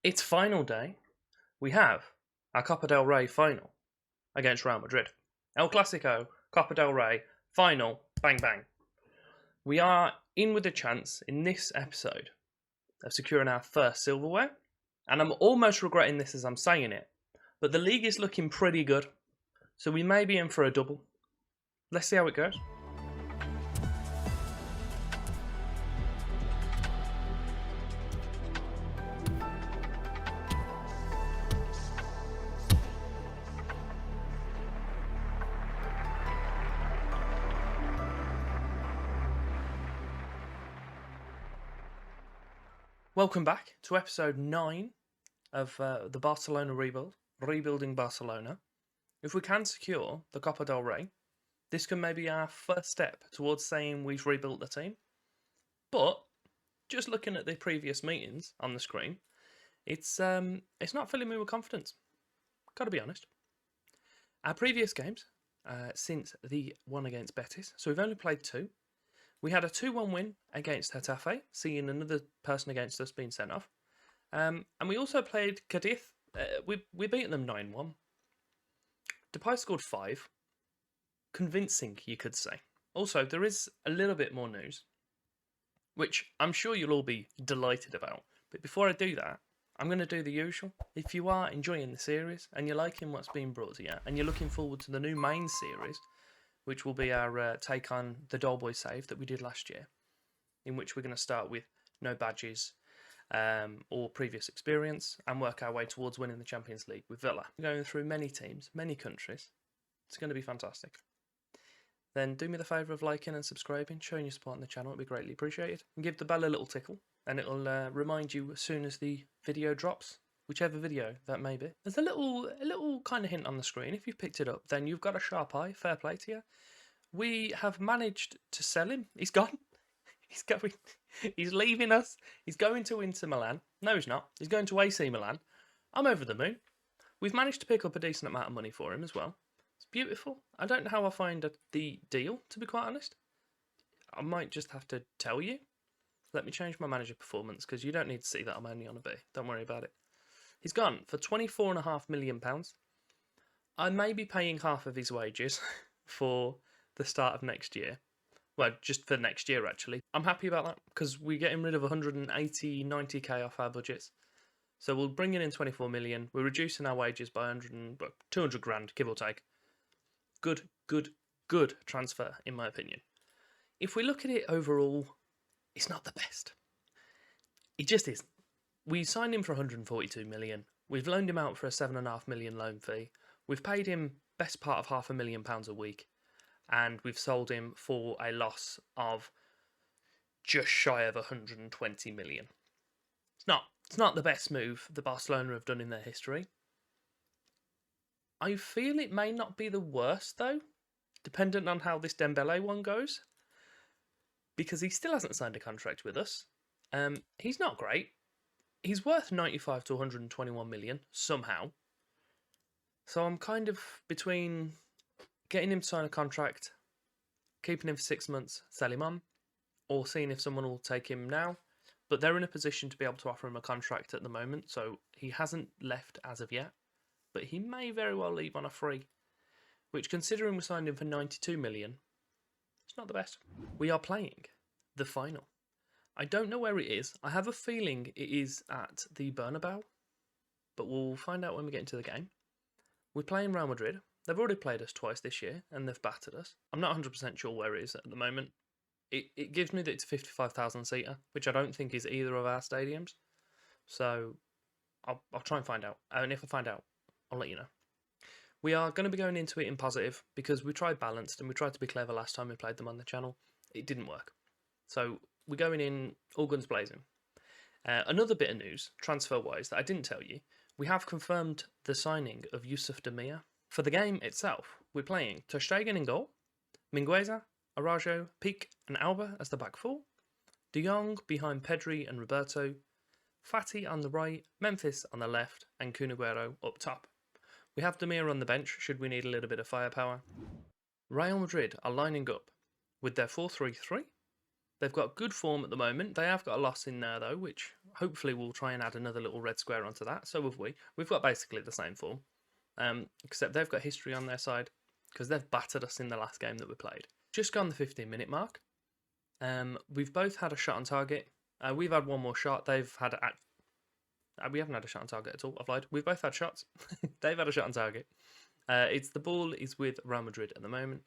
It's final day. We have our Copa del Rey final against Real Madrid. El Clasico, Copa del Rey, final, bang bang. We are in with a chance in this episode of securing our first silverware, and I'm almost regretting this as I'm saying it, but the league is looking pretty good, so we may be in for a double. Let's see how it goes. Welcome back to episode 9 of the Barcelona rebuild, rebuilding Barcelona. If we can secure the Copa del Rey, this can maybe be our first step towards saying we've rebuilt the team. But just looking at the previous meetings on the screen, it's not filling me with confidence. Got to be honest. Our previous games, since the one against Betis, so we've only played 2. We had a 2-1 win against Getafe, seeing another person against us being sent off. And we also played Cadiz. We beat them 9-1. Depay scored 5. Convincing, you could say. Also, there is a little bit more news, which I'm sure you'll all be delighted about. But before I do that, I'm going to do the usual. If you are enjoying the series and you're liking what's being brought to you, and you're looking forward to the new main series, which will be our take on the Doleboy save that we did last year, in which we're going to start with no badges or previous experience and work our way towards winning the Champions League with Villa. We're going through many teams, many countries. It's going to be fantastic. Then do me the favour of liking and subscribing, showing your support on the channel. It would be greatly appreciated. And give the bell a little tickle, and it'll remind you as soon as the video drops, whichever video that may be. There's a little kind of hint on the screen. If you've picked it up, then you've got a sharp eye. Fair play to you. We have managed to sell him. He's gone. He's going. He's leaving us. He's going to Inter Milan. No, he's not. He's going to AC Milan. I'm over the moon. We've managed to pick up a decent amount of money for him as well. It's beautiful. I don't know how I find the deal, to be quite honest. I might just have to tell you. Let me change my manager performance, because you don't need to see that I'm only on a B. Don't worry about it. He's gone for £24.5 million. I may be paying half of his wages for the start of next year. Well, just for next year, actually. I'm happy about that, because we're getting rid of 180, 90k off our budgets. So we're bringing in 24 million. We're reducing our wages by 200 grand, give or take. Good transfer, in my opinion. If we look at it overall, it's not the best. It just isn't. We signed him for 142 million. We've loaned him out for a 7.5 million loan fee. We've paid him best part of £500,000 a week. And we've sold him for a loss of just shy of 120 million. It's not the best move that Barcelona have done in their history. I feel it may not be the worst, though, dependent on how this Dembele one goes, because he still hasn't signed a contract with us. He's not great. He's worth 95 to 121 million somehow. So I'm kind of between getting him to sign a contract, keeping him for 6 months, sell him on, or seeing if someone will take him now. But they're in a position to be able to offer him a contract at the moment, so he hasn't left as of yet. But he may very well leave on a free, which, considering we signed him for 92 million, it's not the best. We are playing the final. I don't know where it is. I have a feeling it is at the Bernabeu, but we'll find out when we get into the game. We're playing Real Madrid. They've already played us twice this year, and they've battered us. I'm not 100% sure where it is at the moment. It gives me that it's a 55,000 seater, which I don't think is either of our stadiums. So I'll try and find out. And if I find out, I'll let you know. We are going to be going into it in positive, because we tried balanced and we tried to be clever last time we played them on the channel. It didn't work. So we're going in all guns blazing. Another bit of news, transfer-wise, that I didn't tell you. We have confirmed the signing of Yusuf Demir. For the game itself, we're playing Ter Stegen in goal, Mingueza, Araujo, Peak and Alba as the back four, De Jong behind Pedri and Roberto, Fati on the right, Memphis on the left, and Kun Aguero up top. We have Demir on the bench should we need a little bit of firepower. Real Madrid are lining up with their 4-3-3, They've got good form at the moment. They have got a loss in there, though, which hopefully will try and add another little red square onto that. So have we. We've got basically the same form, except they've got history on their side because they've battered us in the last game that we played. Just gone the 15-minute mark. We've both had a shot on target. We've had one more shot. They've had we haven't had a shot on target at all. I've lied. We've both had shots. They've had a shot on target. The ball is with Real Madrid at the moment.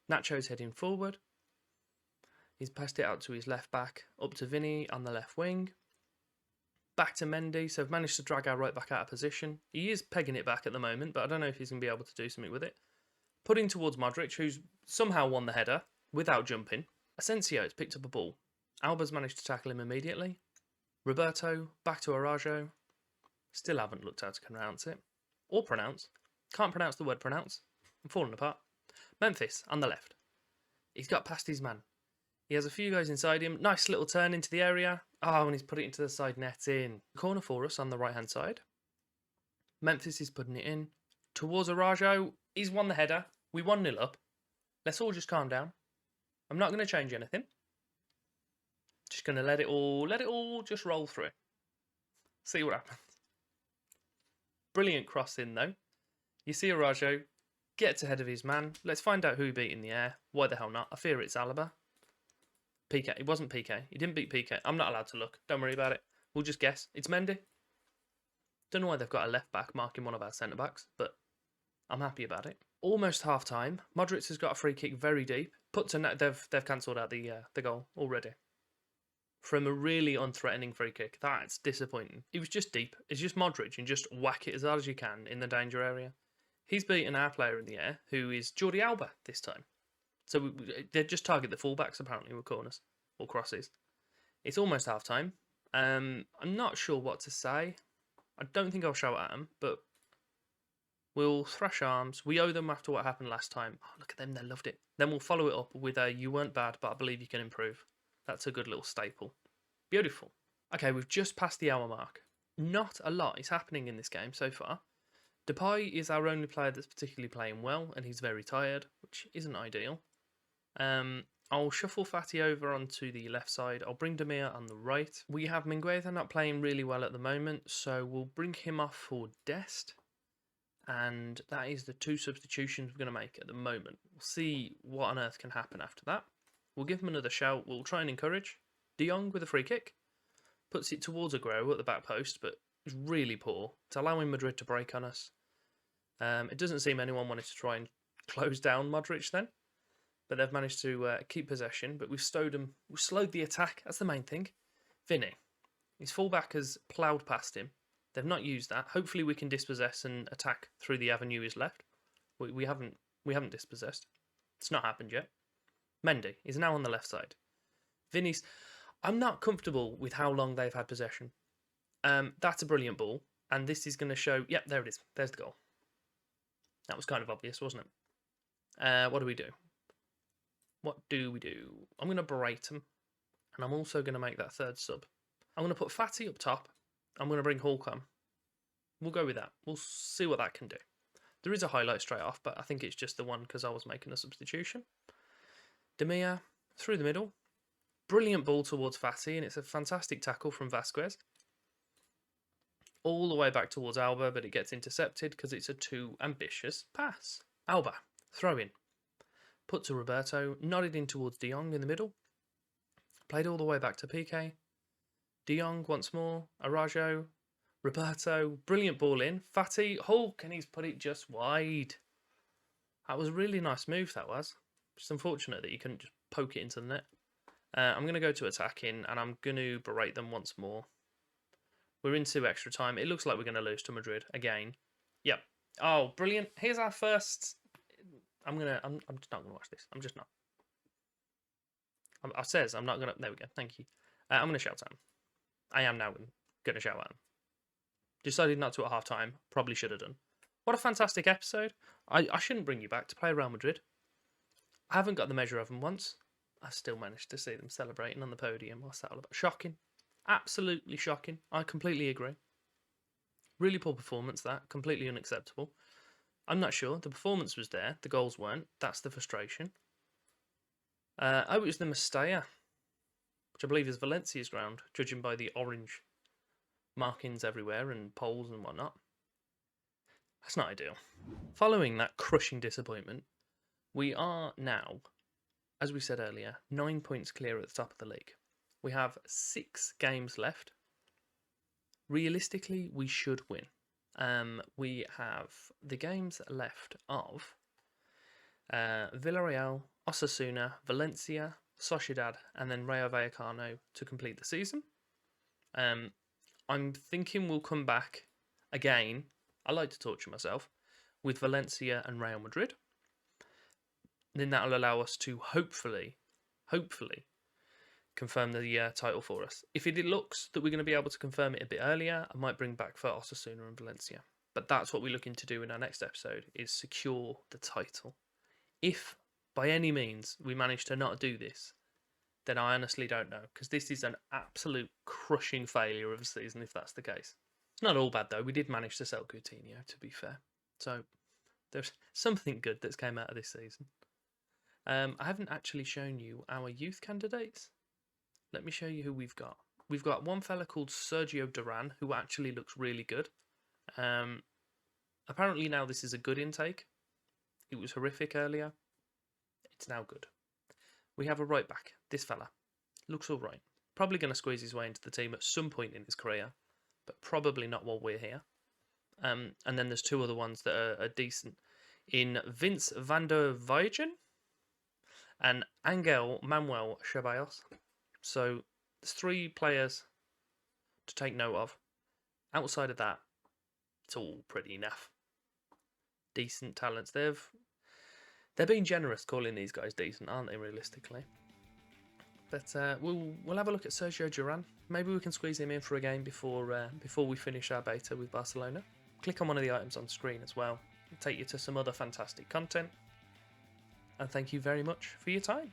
Nacho's heading forward. He's passed it out to his left back, up to Vinny on the left wing. Back to Mendy, so I've managed to drag our right back out of position. He is pegging it back at the moment, but I don't know if he's going to be able to do something with it. Putting towards Modric, who's somehow won the header without jumping. Asensio's picked up a ball. Alba's managed to tackle him immediately. Roberto, back to Arajo. Still haven't looked how to pronounce it. Or pronounce. Can't pronounce the word pronounce. I'm falling apart. Memphis, on the left. He's got past his man. He has a few guys inside him. Nice little turn into the area. Oh, and he's put it into the side net in. Corner for us on the right-hand side. Memphis is putting it in. Towards Arajo. He's won the header. We 1-0 up. Let's all just calm down. I'm not going to change anything. Just going to let it all just roll through. See what happens. Brilliant cross in, though. You see Arajo gets ahead of his man. Let's find out who he beat in the air. Why the hell not? I fear it's Alaba. PK. It wasn't PK. He didn't beat PK. I'm not allowed to look. Don't worry about it. We'll just guess. It's Mendy. Don't know why they've got a left back marking one of our centre backs, but I'm happy about it. Almost half time. Modric has got a free kick very deep. Put to net. They've cancelled out the goal already. From a really unthreatening free kick. That's disappointing. It was just deep. It's just Modric and just whack it as hard as you can in the danger area. He's beaten our player in the air, who is Jordi Alba this time. So they just target the fullbacks, apparently, with corners or crosses. It's almost half-time. I'm not sure what to say. I don't think I'll shout at them, but we'll thrash arms. We owe them after what happened last time. Oh, look at them, they loved it. Then we'll follow it up with a "you weren't bad, but I believe you can improve." That's a good little staple. Beautiful. Okay, we've just passed the hour mark. Not a lot is happening in this game so far. Depay is our only player that's particularly playing well, and he's very tired, which isn't ideal. I'll shuffle Fati over onto the left side. I'll bring Demir on the right. We have Mingueza not playing really well at the moment, so we'll bring him off for Dest. And that is the two substitutions we're going to make at the moment. We'll see what on earth can happen after that. We'll give him another shout. We'll try and encourage. De Jong with a free kick. Puts it towards Aguero at the back post, but it's really poor. It's allowing Madrid to break on us. It doesn't seem anyone wanted to try and close down Modric then. But they've managed to keep possession. But we've slowed the attack. That's the main thing. Vinny. His fullback has ploughed past him. They've not used that. Hopefully we can dispossess and attack through the avenue he's left. We haven't dispossessed. It's not happened yet. Mendy is now on the left side. Vinny's... I'm not comfortable with how long they've had possession. That's a brilliant ball. And this is going to show... Yep, there it is. There's the goal. That was kind of obvious, wasn't it? What do we do? What do we do? I'm going to berate him. And I'm also going to make that third sub. I'm going to put Fati up top. I'm going to bring Hulk on. We'll go with that. We'll see what that can do. There is a highlight straight off, but I think it's just the one because I was making a substitution. Demir through the middle. Brilliant ball towards Fati, and it's a fantastic tackle from Vasquez. All the way back towards Alba, but it gets intercepted because it's a too ambitious pass. Alba, throw in. Put to Roberto, nodded in towards De Jong in the middle. Played all the way back to PK. De Jong once more. Arajo. Roberto. Brilliant ball in. Fati. Hulk. And he's put it just wide. That was a really nice move, that was. Just unfortunate that you couldn't just poke it into the net. I'm going to go to attacking and I'm going to berate them once more. We're into extra time. It looks like we're going to lose to Madrid again. Yep. Oh, brilliant. Here's our first... I'm just not going to watch this. I'm just not. I says I'm not going to... There we go. Thank you. I'm going to shout at him. I am now going to shout at him. Decided not to at half-time. Probably should have done. What a fantastic episode. I shouldn't bring you back to play Real Madrid. I haven't got the measure of them once. I still managed to see them celebrating on the podium. What's that all about? Shocking. Absolutely shocking. I completely agree. Really poor performance, that. Completely unacceptable. I'm not sure. The performance was there. The goals weren't. That's the frustration. Oh, it was the Mestalla. which I believe is Valencia's ground, judging by the orange markings everywhere and poles and whatnot. That's not ideal. Following that crushing disappointment, we are now, as we said earlier, 9 points clear at the top of the league. We have 6 games left. Realistically, we should win. We have the games left of Villarreal, Osasuna, Valencia, Sociedad, and then Rayo Vallecano to complete the season. I'm thinking we'll come back again. I like to torture myself with Valencia and Real Madrid. Then that'll allow us to hopefully confirm the title for us. If it looks that we're going to be able to confirm it a bit earlier, I might bring back for Osasuna and Valencia. But that's what we're looking to do in our next episode, is secure the title. If by any means we manage to not do this, then I honestly don't know, because this is an absolute crushing failure of a season if that's the case. It's not all bad though. We did manage to sell Coutinho, to be fair. So there's something good that's came out of this season. I haven't actually shown you our youth candidates. Let me show you who we've got. We've got one fella called Sergio Duran, who actually looks really good. Apparently now this is a good intake. It was horrific earlier. It's now good. We have a right back. This fella looks all right. Probably going to squeeze his way into the team at some point in his career, but probably not while we're here. And then there's 2 other ones that are decent. In Vince van der Weijen and Angel Manuel Ceballos. So there's 3 players to take note of. Outside of that, it's all pretty naff. Decent talents. They're being generous calling these guys decent, aren't they, realistically? But we'll have a look at Sergio Duran. Maybe we can squeeze him in for a game before we finish our beta with Barcelona. Click on one of the items on screen as well. It'll take you to some other fantastic content. And thank you very much for your time.